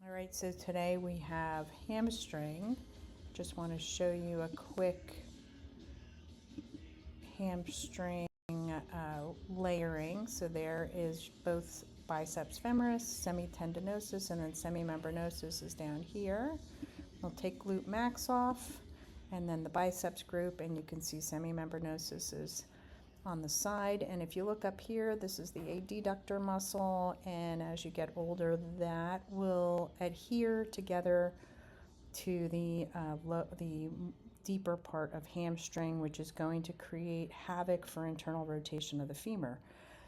All right, so today we have hamstring. Just want to show you a quick hamstring layering. So there is both biceps femoris, semitendinosus, and then semimembranosus is down here. We'll take glute max off, and then the biceps group, and you can see semimembranosus is on the side. And if you look up here, this is the adductor muscle, and as you get older, that will adhere together to the deeper part of hamstring, which is going to create havoc for internal rotation of the femur.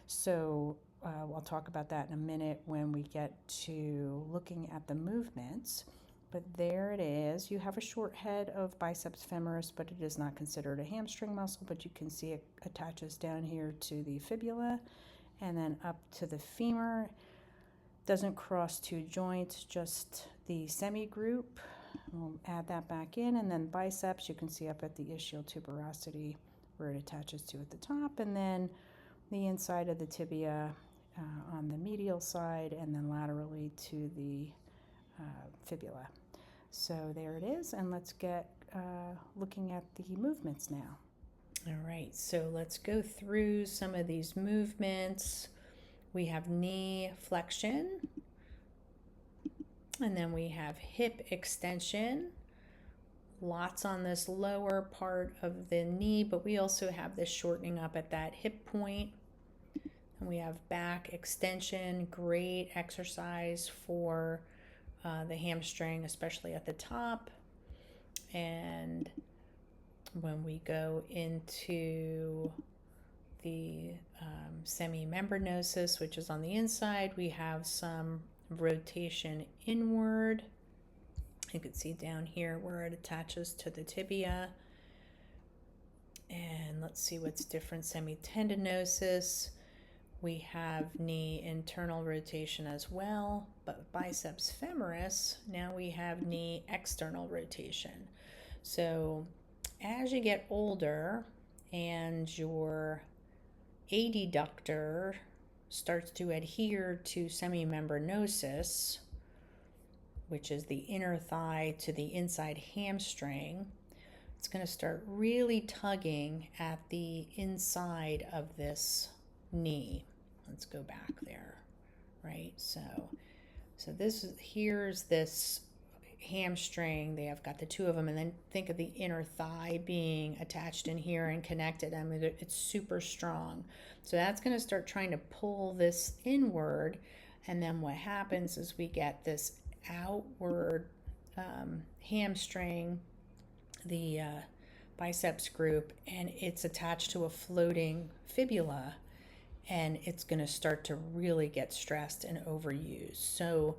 So I'll talk about that in a minute when we get to looking at the movements. But there it is. You have a short head of biceps femoris, but it is not considered a hamstring muscle, but you can see it attaches down here to the fibula and then up to the femur. Doesn't cross two joints, just the semi group. We'll add that back in, and then biceps, you can see up at the ischial tuberosity where it attaches to at the top, and then the inside of the tibia on the medial side, and then laterally to the fibula. So there it is, and let's get looking at the movements now. All right, so let's go through some of these movements. We have knee flexion, and then we have hip extension. Lots on this lower part of the knee, but we also have this shortening up at that hip point. And we have back extension, great exercise for the hamstring, especially at the top. And when we go into the semimembranosus, which is on the inside, we have some rotation inward. You can see down here where it attaches to the tibia. And let's see what's different. Semitendinosus, we have knee internal rotation as well, but biceps femoris, now we have knee external rotation. So as you get older and your adductor starts to adhere to semimembranosus, which is the inner thigh to the inside hamstring, it's going to start really tugging at the inside of this knee. Let's go back there, right? So here's this hamstring. They have got the two of them, and then think of the inner thigh being attached in here and connected. I mean, it's super strong. So that's going to start trying to pull this inward, and then what happens is we get this outward hamstring, the biceps group, and it's attached to a floating fibula, and it's going to start to really get stressed and overused. So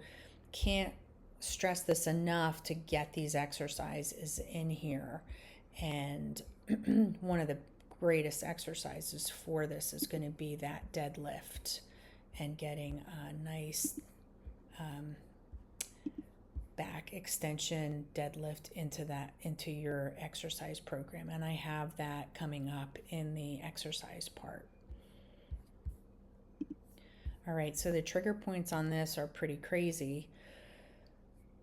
can't stress this enough to get these exercises in here. And one of the greatest exercises for this is going to be that deadlift and getting a nice back extension deadlift into your exercise program. And I have that coming up in the exercise part. All right, so the trigger points on this are pretty crazy.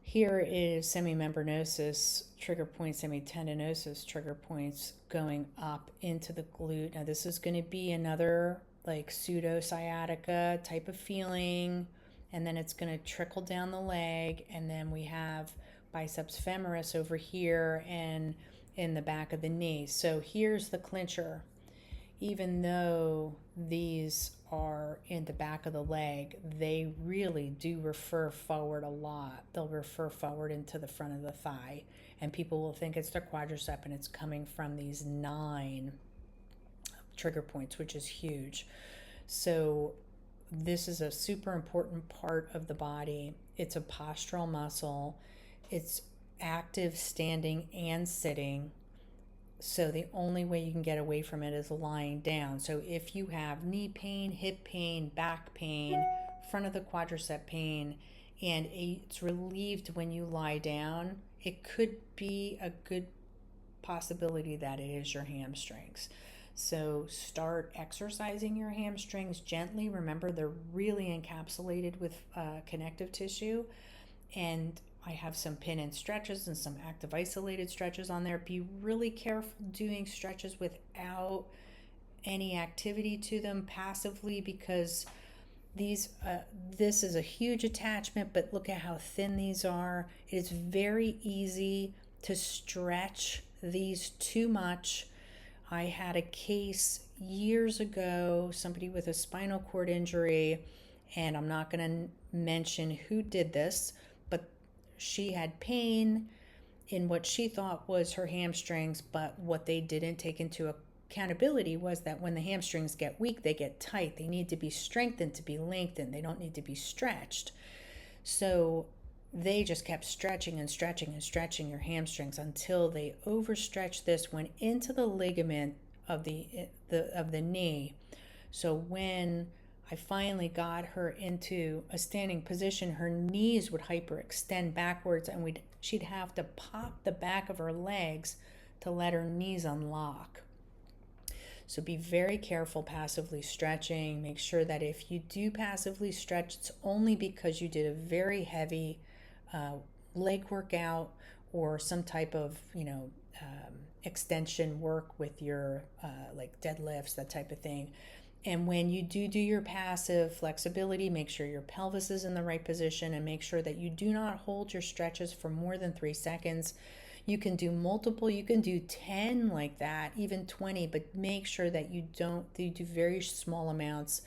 Here is semimembranosus trigger point, semitendinosus trigger points going up into the glute. Now this is going to be another like pseudo sciatica type of feeling, and then it's going to trickle down the leg, and then we have biceps femoris over here and in the back of the knee. So here's the clincher. Even though these are in the back of the leg, they really do refer forward a lot. They'll refer forward into the front of the thigh, and people will think it's their quadricep, and it's coming from these 9 trigger points, which is huge. So this is a super important part of the body. It's a postural muscle. It's active standing and sitting. So the only way you can get away from it is lying down. So if you have knee pain, hip pain, back pain, front of the quadricep pain, and it's relieved when you lie down, it could be a good possibility that it is your hamstrings. So start exercising your hamstrings gently. Remember, they're really encapsulated with connective tissue. And I have some pin and stretches and some active isolated stretches on there. Be really careful doing stretches without any activity to them passively, because these this is a huge attachment, but look at how thin these are. It's very easy to stretch these too much. I had a case years ago, somebody with a spinal cord injury, and I'm not going to mention who did this, but she had pain in what she thought was her hamstrings, but what they didn't take into accountability was that when the hamstrings get weak, they get tight. They need to be strengthened to be lengthened. They don't need to be stretched. So they just kept stretching and stretching and stretching your hamstrings until they overstretched this, went into the ligament of the knee. So when I finally got her into a standing position, her knees would hyperextend backwards, and she'd have to pop the back of her legs to let her knees unlock. So be very careful passively stretching. Make sure that if you do passively stretch, it's only because you did a very heavy leg workout or some type of, extension work with your like deadlifts, that type of thing. And when you do your passive flexibility, make sure your pelvis is in the right position, and make sure that you do not hold your stretches for more than 3 seconds. You can do multiple, you can do 10 like that, even 20, but make sure that you do very small amounts.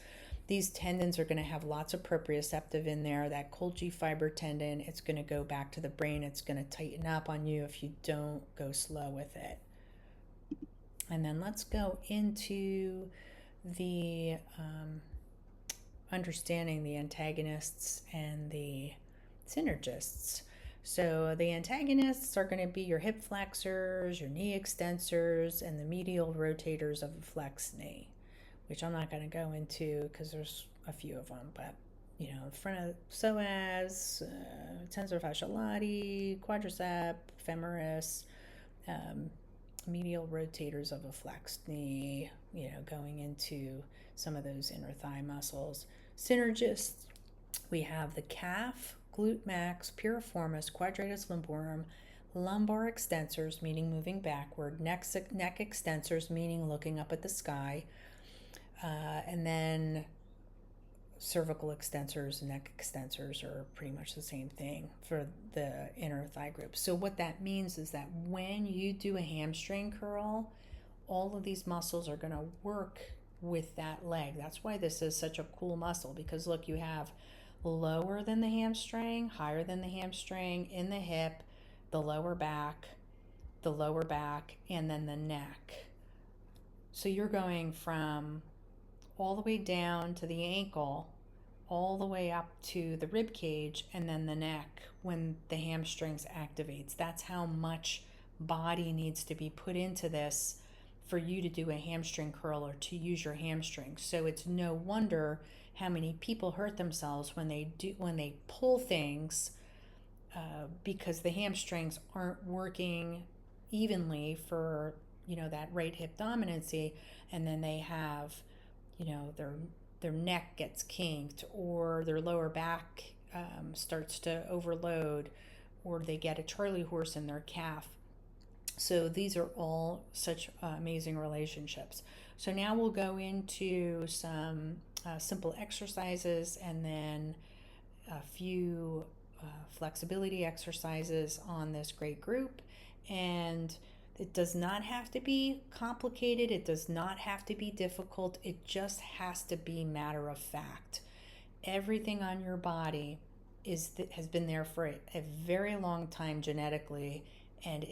These tendons are going to have lots of proprioceptive in there. That Golgi fiber tendon, it's going to go back to the brain. It's going to tighten up on you if you don't go slow with it. And then let's go into the understanding the antagonists and the synergists. So the antagonists are going to be your hip flexors, your knee extensors, and the medial rotators of a flexed knee, which I'm not going to go into because there's a few of them, but in front of psoas, tensor fasciae lati, quadricep, femoris, medial rotators of a flexed knee, going into some of those inner thigh muscles. Synergists, we have the calf, glute max, piriformis, quadratus lumborum, lumbar extensors, meaning moving backward, neck extensors, meaning looking up at the sky, and then cervical extensors and neck extensors are pretty much the same thing for the inner thigh group. So what that means is that when you do a hamstring curl, all of these muscles are going to work with that leg. That's why this is such a cool muscle, because look, you have lower than the hamstring, higher than the hamstring, in the hip, the lower back, and then the neck. So you're going from all the way down to the ankle, all the way up to the rib cage, and then the neck when the hamstrings activates. That's how much body needs to be put into this for you to do a hamstring curl or to use your hamstrings. So it's no wonder how many people hurt themselves when they pull things because the hamstrings aren't working evenly for that right hip dominancy, and then they have their neck gets kinked, or their lower back starts to overload, or they get a Charlie horse in their calf. So these are all such amazing relationships. So now we'll go into some simple exercises, and then a few flexibility exercises on this great group. And it does not have to be complicated. It does not have to be difficult. It just has to be matter of fact. Everything on your body has been there for a very long time genetically, and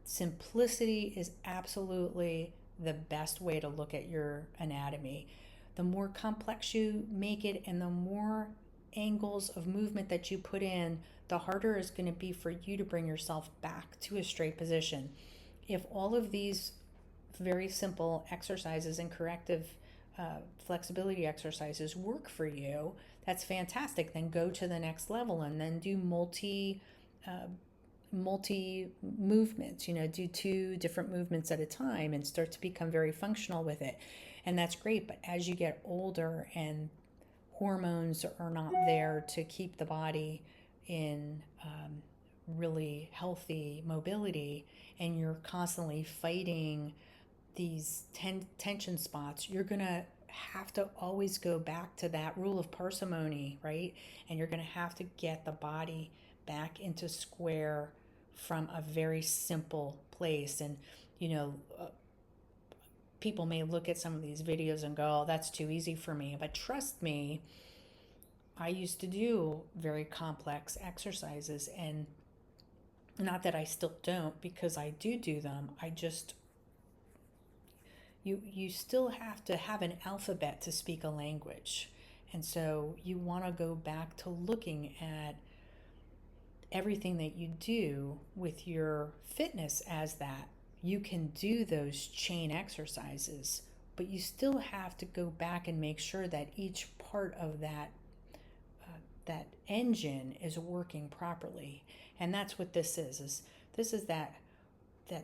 simplicity is absolutely the best way to look at your anatomy. The more complex you make it and the more angles of movement that you put in, the harder it's going to be for you to bring yourself back to a straight position. If all of these very simple exercises and corrective flexibility exercises work for you, that's fantastic. Then go to the next level and then do multi movements, do 2 different movements at a time and start to become very functional with it. And that's great. But as you get older and hormones are not there to keep the body in really healthy mobility, and you're constantly fighting these tension spots, you're going to have to always go back to that rule of parsimony, right? And you're going to have to get the body back into square from a very simple place. And, you know, people may look at some of these videos and go, oh, that's too easy for me. But trust me, I used to do very complex exercises, and not that I still don't, because I do them. I just, you still have to have an alphabet to speak a language. And so you want to go back to looking at everything that you do with your fitness as that. You can do those chain exercises, but you still have to go back and make sure that each part of that engine is working properly. And that's what this is this is that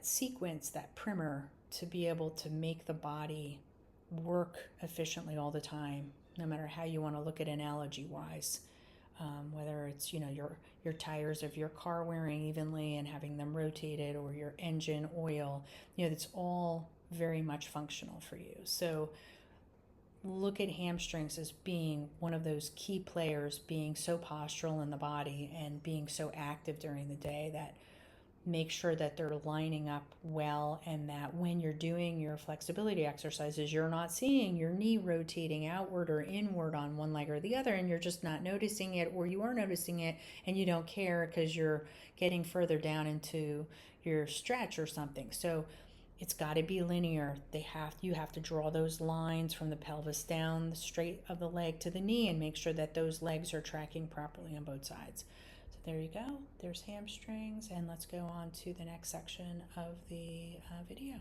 sequence, that primer, to be able to make the body work efficiently all the time, no matter how you want to look at analogy wise. Whether it's, you know, your tires of your car wearing evenly and having them rotated, or your engine oil, you know, it's all very much functional for you. So look at hamstrings as being one of those key players, being so postural in the body and being so active during the day, that make sure that they're lining up well, and that when you're doing your flexibility exercises, you're not seeing your knee rotating outward or inward on one leg or the other, and you're just not noticing it, or you are noticing it and you don't care because you're getting further down into your stretch or something. So it's got to be linear. You have to draw those lines from the pelvis down the straight of the leg to the knee, and make sure that those legs are tracking properly on both sides. There you go. There's hamstrings, and let's go on to the next section of the video.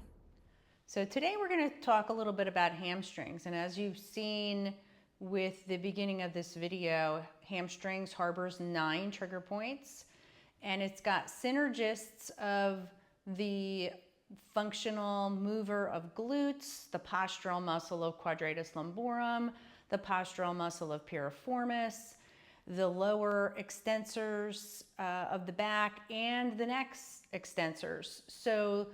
So today we're going to talk a little bit about hamstrings, and as you've seen with the beginning of this video, hamstrings harbors 9 trigger points, and it's got synergists of the functional mover of glutes, the postural muscle of quadratus lumborum, the postural muscle of piriformis, the lower extensors of the back, and the neck extensors. So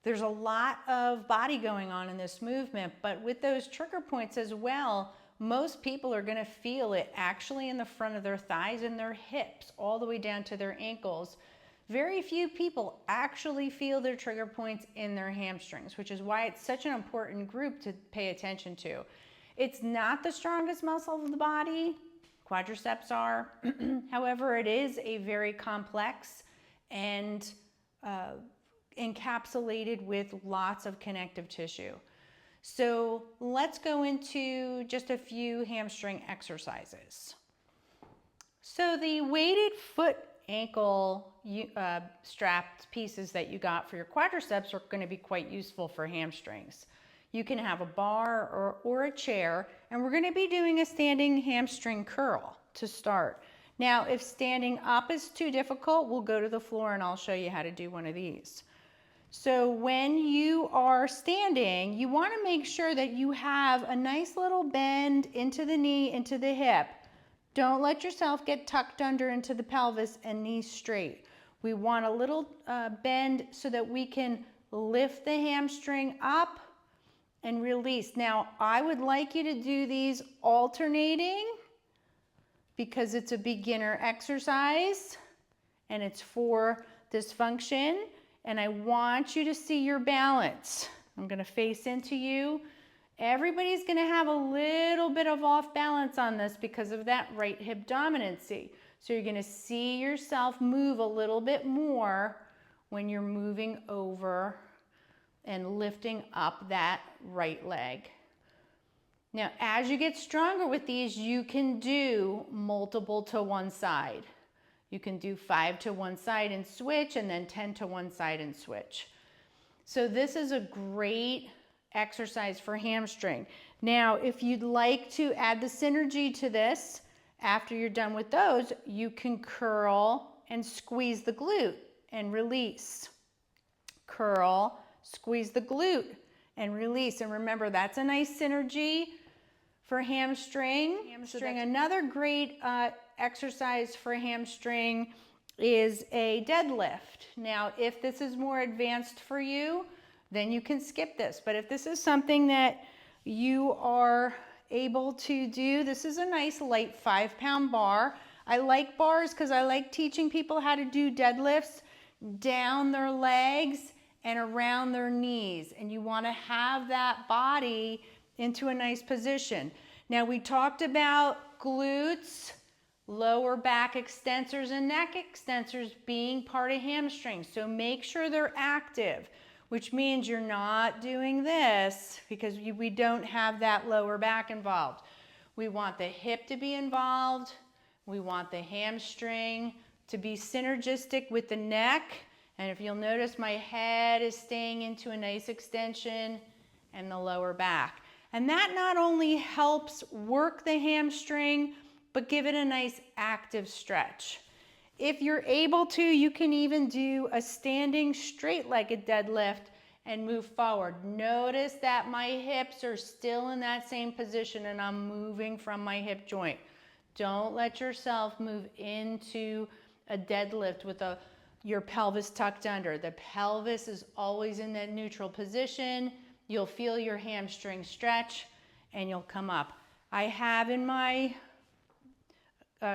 there's a lot of body going on in this movement, but with those trigger points as well, most people are going to feel it actually in the front of their thighs and their hips, all the way down to their ankles. Very few people actually feel their trigger points in their hamstrings, which is why it's such an important group to pay attention to. It's not the strongest muscle of the body. Quadriceps are. However, it is a very complex and encapsulated with lots of connective tissue. So let's go into just a few hamstring exercises. So the weighted foot ankle strapped pieces that you got for your quadriceps are going to be quite useful for hamstrings. You can have a bar or a chair, and we're going to be doing a standing hamstring curl to start. Now, if standing up is too difficult, we'll go to the floor and I'll show you how to do one of these. So when you are standing, you want to make sure that you have a nice little bend into the knee, into the hip. Don't let yourself get tucked under into the pelvis and knees straight. We want a little bend so that we can lift the hamstring up and release. Now, I would like you to do these alternating because it's a beginner exercise and it's for this function, and I want you to see your balance. I'm going to face into you. Everybody's going to have a little bit of off balance on this because of that right hip dominancy. So you're going to see yourself move a little bit more when you're moving over and lifting up that right leg. Now, as you get stronger with these, you can do multiple to one side. You can do 5 to one side and switch, and then 10 to one side and switch. So this is a great exercise for hamstring. Now, if you'd like to add the synergy to this, after you're done with those, you can curl and squeeze the glute and release. Curl, squeeze the glute and release. And remember, that's a nice synergy for hamstring. Another great exercise for hamstring is a deadlift. Now, if this is more advanced for you, then you can skip this. But if this is something that you are able to do, this is a nice light 5-pound bar. I like bars because I like teaching people how to do deadlifts down their legs and around their knees. And you want to have that body into a nice position. Now, we talked about glutes, lower back extensors and neck extensors being part of hamstrings. So make sure they're active, which means you're not doing this because we don't have that lower back involved. We want the hip to be involved. We want the hamstring to be synergistic with the neck. And if you'll notice, my head is staying into a nice extension and the lower back. And that not only helps work the hamstring, but give it a nice active stretch. If you're able to, you can even do a standing straight-legged deadlift and move forward. Notice that my hips are still in that same position and I'm moving from my hip joint. Don't let yourself move into a deadlift with your pelvis tucked under. The pelvis is always in that neutral position. You'll feel your hamstring stretch and you'll come up. I have in my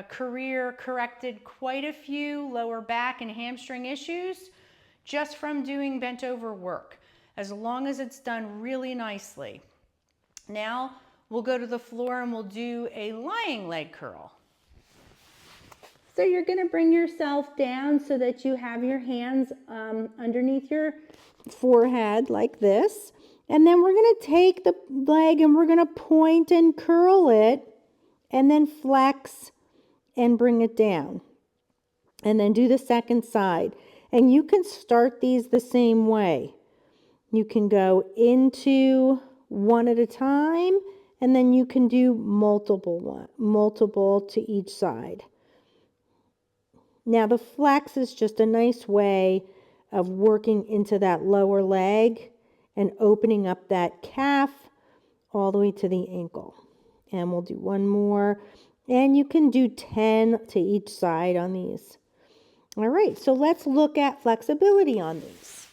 career corrected quite a few lower back and hamstring issues just from doing bent over work, as long as it's done really nicely. Now we'll go to the floor and we'll do a lying leg curl. So you're going to bring yourself down so that you have your hands underneath your forehead like this. And then we're going to take the leg and we're going to point and curl it and then flex and bring it down. And then do the second side. And you can start these the same way. You can go into one at a time and then you can do multiple to each side. Now the flex is just a nice way of working into that lower leg and opening up that calf all the way to the ankle. And we'll do one more. And you can do 10 to each side on these. All right, so let's look at flexibility on these.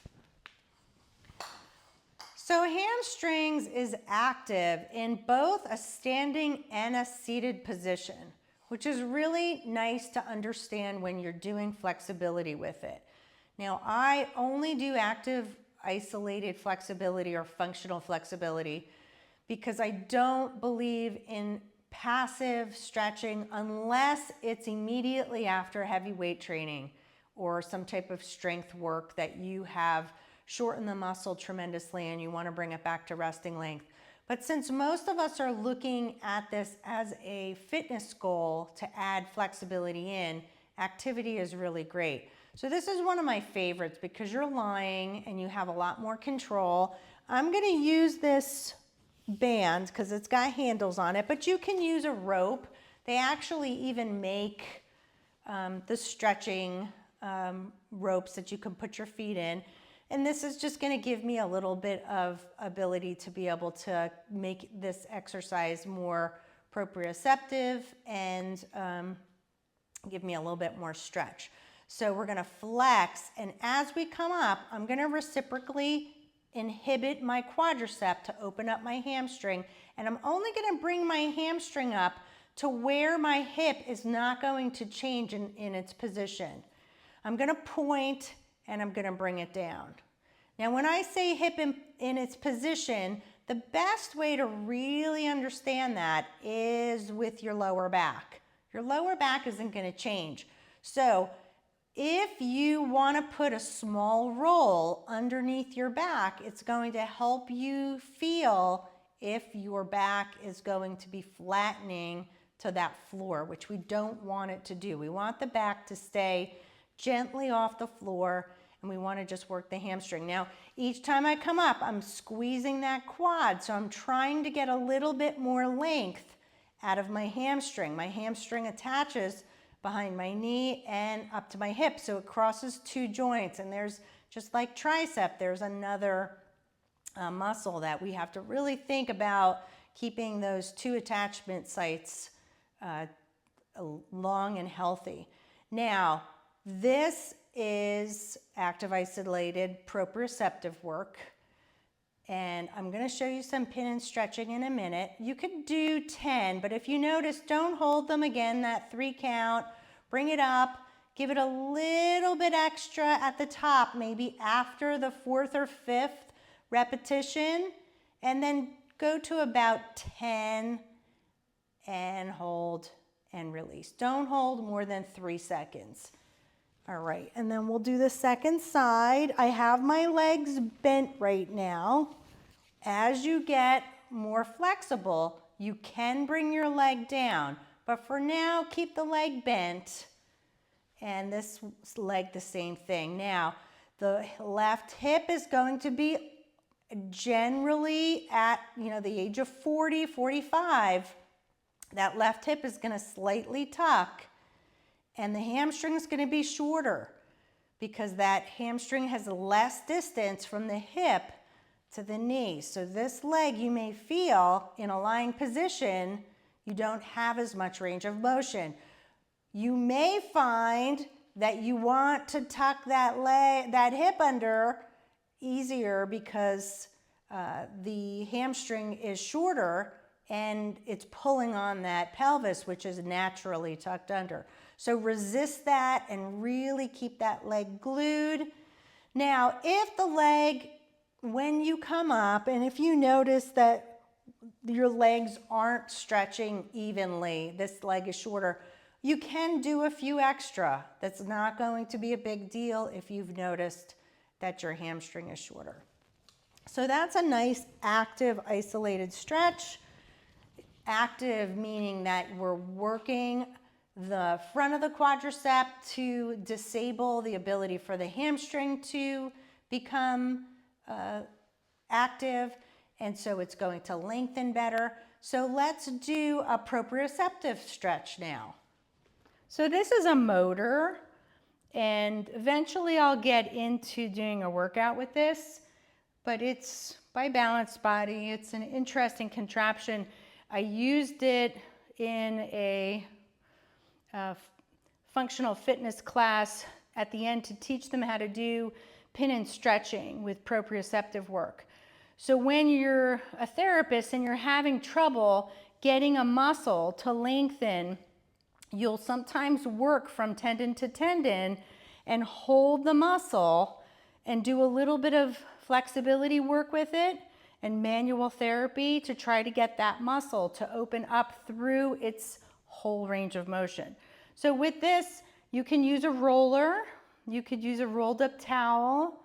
So hamstrings is active in both a standing and a seated position, which is really nice to understand when you're doing flexibility with it. Now, I only do active isolated flexibility or functional flexibility because I don't believe in passive stretching unless it's immediately after heavy weight training or some type of strength work that you have shortened the muscle tremendously and you want to bring it back to resting length. But since most of us are looking at this as a fitness goal to add flexibility in, activity is really great. So this is one of my favorites because you're lying and you have a lot more control. I'm going to use this band because it's got handles on it, but you can use a rope. They actually even make the stretching ropes that you can put your feet in. And this is just going to give me a little bit of ability to be able to make this exercise more proprioceptive and give me a little bit more stretch. So we're going to flex, and as we come up, I'm going to reciprocally inhibit my quadricep to open up my hamstring, and I'm only going to bring my hamstring up to where my hip is not going to change in its position. I'm going to point and I'm going to bring it down. Now when I say hip in its position, the best way to really understand that is with your lower back. Your lower back isn't going to change. So if you want to put a small roll underneath your back, it's going to help you feel if your back is going to be flattening to that floor, which we don't want it to do. We want the back to stay gently off the floor, and we want to just work the hamstring. Now, each time I come up, I'm squeezing that quad, so I'm trying to get a little bit more length out of my hamstring. My hamstring attaches behind my knee and up to my hip, so it crosses two joints, and there's, just like tricep, there's another muscle that we have to really think about keeping those two attachment sites long and healthy. Now, this is active isolated proprioceptive work. And I'm going to show you some pin and stretching in a minute. You could do 10, but if you notice, don't hold them again, that 3 count. Bring it up, give it a little bit extra at the top, maybe after the 4th or 5th repetition, and then go to about 10 and hold and release. Don't hold more than 3 seconds. All right, and then we'll do the second side. I have my legs bent right now. As you get more flexible, you can bring your leg down, but for now, keep the leg bent, and this leg the same thing. Now, the left hip is going to be generally at, the age of 40, 45, that left hip is going to slightly tuck, and the hamstring is going to be shorter because that hamstring has less distance from the hip to the knee. So this leg you may feel in a lying position, you don't have as much range of motion. You may find that you want to tuck that hip under easier because the hamstring is shorter and it's pulling on that pelvis, which is naturally tucked under. So resist that and really keep that leg glued. Now, if the leg, when you come up, and if you notice that your legs aren't stretching evenly, this leg is shorter, you can do a few extra. That's not going to be a big deal if you've noticed that your hamstring is shorter. So that's a nice active isolated stretch. Active meaning that we're working the front of the quadricep to disable the ability for the hamstring to become active, and so it's going to lengthen better. So let's do a proprioceptive stretch now. So this is a motor, and eventually I'll get into doing a workout with this, but it's by Balance Body. It's an interesting contraption. I used it in a functional fitness class at the end to teach them how to do pin and stretching with proprioceptive work. So when you're a therapist and you're having trouble getting a muscle to lengthen, you'll sometimes work from tendon to tendon and hold the muscle and do a little bit of flexibility work with it and manual therapy to try to get that muscle to open up through its whole range of motion. So with this, you can use a roller, you could use a rolled up towel,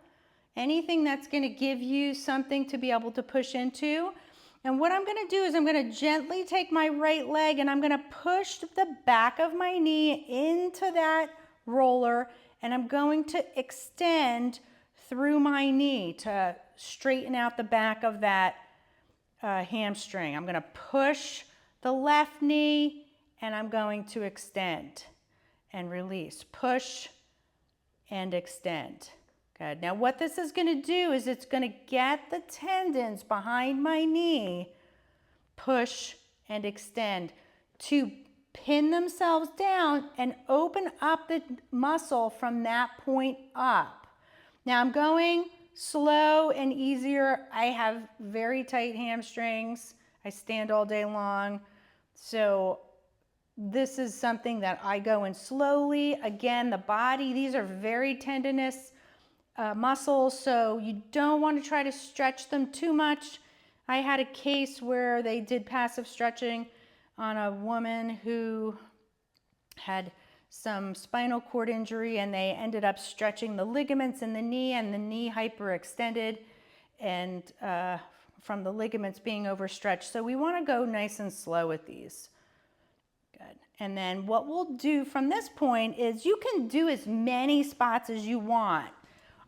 anything that's going to give you something to be able to push into. And what I'm going to do is I'm going to gently take my right leg and I'm going to push the back of my knee into that roller, and I'm going to extend through my knee to straighten out the back of that hamstring. I'm going to push the left knee and I'm going to extend and release. Push and extend. Good. Now what this is going to do is it's going to get the tendons behind my knee, push and extend, to pin themselves down and open up the muscle from that point up. Now I'm going slow and easier. I have very tight hamstrings. I stand all day long. So this is something that I go in slowly. Again, the body, these are very tendinous muscles, so you don't want to try to stretch them too much. I had a case where they did passive stretching on a woman who had some spinal cord injury, and they ended up stretching the ligaments in the knee, and the knee hyperextended and from the ligaments being overstretched. So we want to go nice and slow with these. Good. And then what we'll do from this point is you can do as many spots as you want.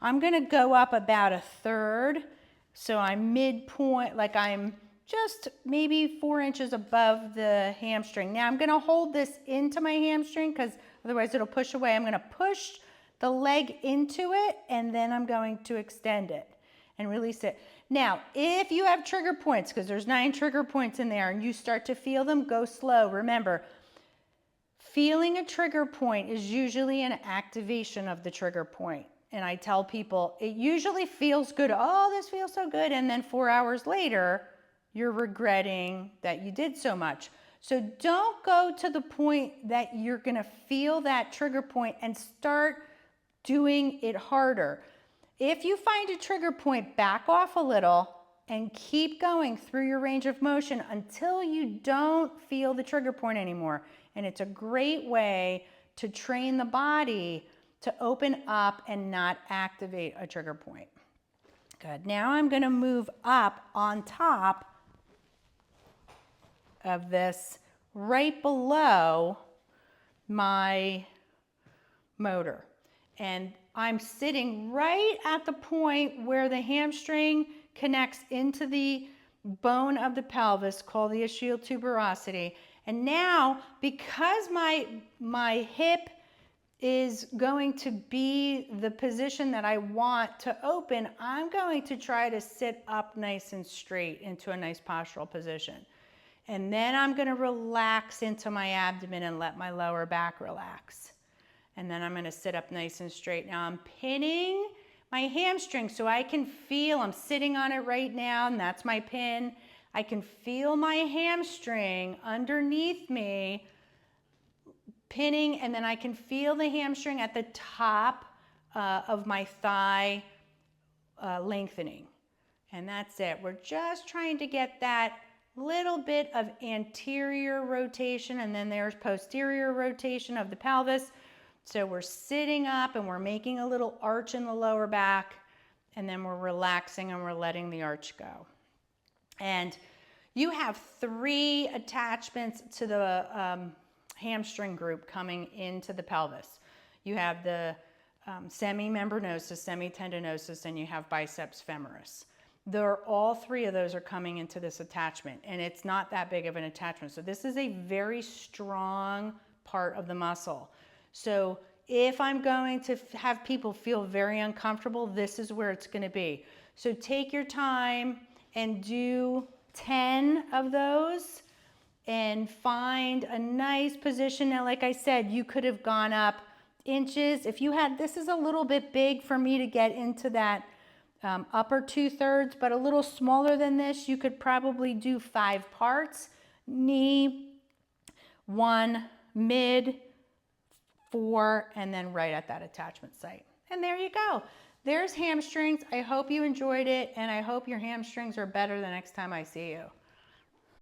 I'm going to go up about a third, so I'm midpoint, like I'm just maybe 4 inches above the hamstring. Now I'm going to hold this into my hamstring because otherwise it'll push away. I'm going to push the leg into it, and then I'm going to extend it. and release it. Now, if you have trigger points, because there's 9 trigger points in there, and you start to feel them, go slow. Remember, feeling a trigger point is usually an activation of the trigger point. And I tell people, it usually feels good. Oh, this feels so good. And then 4 hours later, you're regretting that you did so much. So don't go to the point that you're going to feel that trigger point and start doing it harder. If you find a trigger point, back off a little and keep going through your range of motion until you don't feel the trigger point anymore. And it's a great way to train the body to open up and not activate a trigger point. Good. Now I'm going to move up on top of this right below my motor. And I'm sitting right at the point where the hamstring connects into the bone of the pelvis called the ischial tuberosity. And now, because my hip is going to be the position that I want to open, I'm going to try to sit up nice and straight into a nice postural position. And then I'm going to relax into my abdomen and let my lower back relax. And then I'm going to sit up nice and straight. Now I'm pinning my hamstring so I can feel, I'm sitting on it right now, and that's my pin. I can feel my hamstring underneath me pinning, and then I can feel the hamstring at the top of my thigh lengthening. And that's it. We're just trying to get that little bit of anterior rotation, and then there's posterior rotation of the pelvis. So we're sitting up and we're making a little arch in the lower back, and then we're relaxing and we're letting the arch go. And you have 3 attachments to the hamstring group coming into the pelvis. You have the semimembranosus, semitendinosus, and you have biceps femoris. All 3 of those are coming into this attachment, and it's not that big of an attachment. So this is a very strong part of the muscle. So if I'm going to have people feel very uncomfortable, this is where it's going to be. So take your time and do 10 of those and find a nice position. Now, like I said, you could have gone up inches. If you had, this is a little bit big for me to get into that upper 2/3, but a little smaller than this. You could probably do 5 parts: knee, 1, mid, 4, and then right at that attachment site. And there you go. There's hamstrings. I hope you enjoyed it, and I hope your hamstrings are better the next time I see you.